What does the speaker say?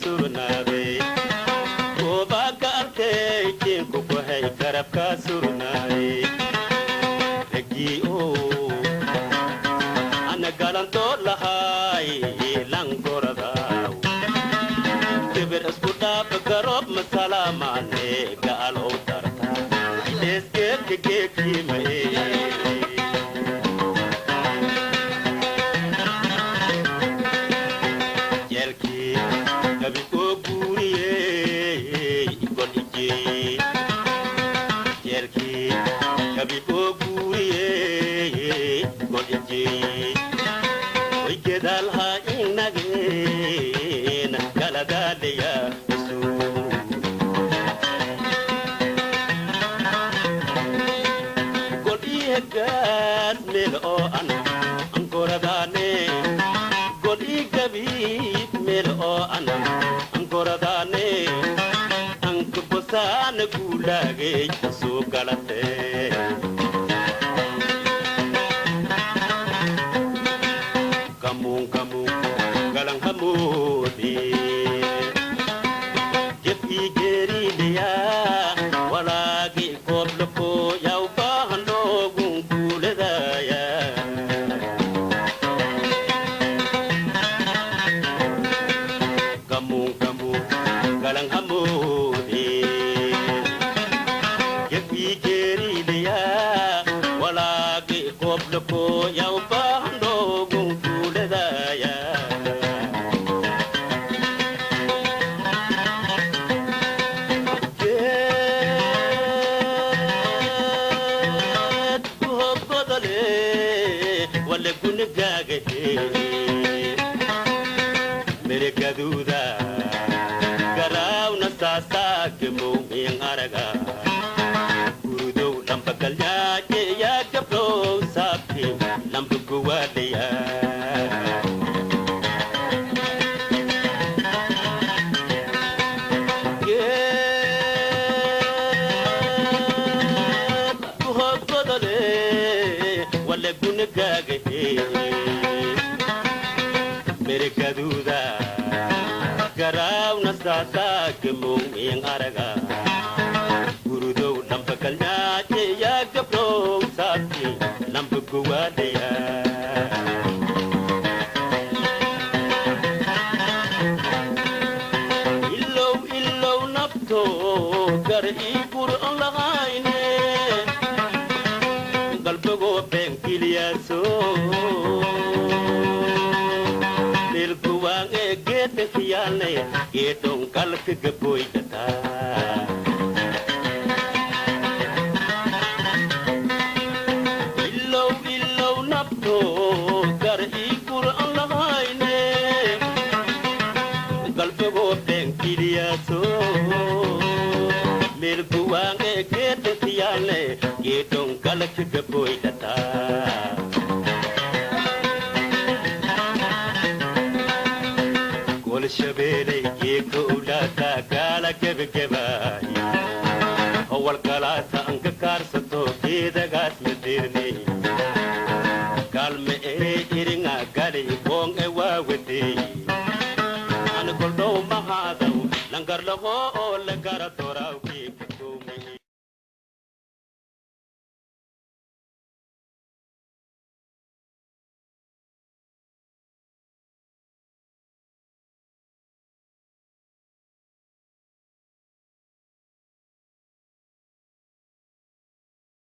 كاسورناي وباك أرتين كوكو هاي كرب كاسورناي رجيو أنا قالن طول هاي لانغوردا كبر أسبوتا بقرب مسلاماني قالوا ترتا إسكيب كيكي مي جلكي كبي كوكوري إيكوليجي جلكي كبي كوكوري إيكوليجي ويكدالها إنغين كالغاليا gas melo ana ancora dane goli gabi melo ana ancora dane anche bosan gulage su galate kamu galang kamu di jepi geri dia walagi kobloko yau bahando galang hamudi yepi jeri dia walagi kobloko yau bahando gungkule daya jet kodale wale gun gage mere gaduda Sasa kemu yang araga Kurudo lampakal ya ya kapro sapi lampu kuwalia Kuhodole wale gunagage mere kaduda Garau nasasa kemu yang araga Gurudo lampakalnya ya kapro sapi lampu kuwalia Illo napto gar ikur online galbogo penkiliaso Get khiyane getong kalk geboy jata illo napto gar ikur Allah haine galbego penkiliaso mir buwange get khiyane getong kalk geboy jata الشبيلي يكولا تاكالا كيف كيفاي أول كلاسة أنك كارستو كيدا قاس مديرني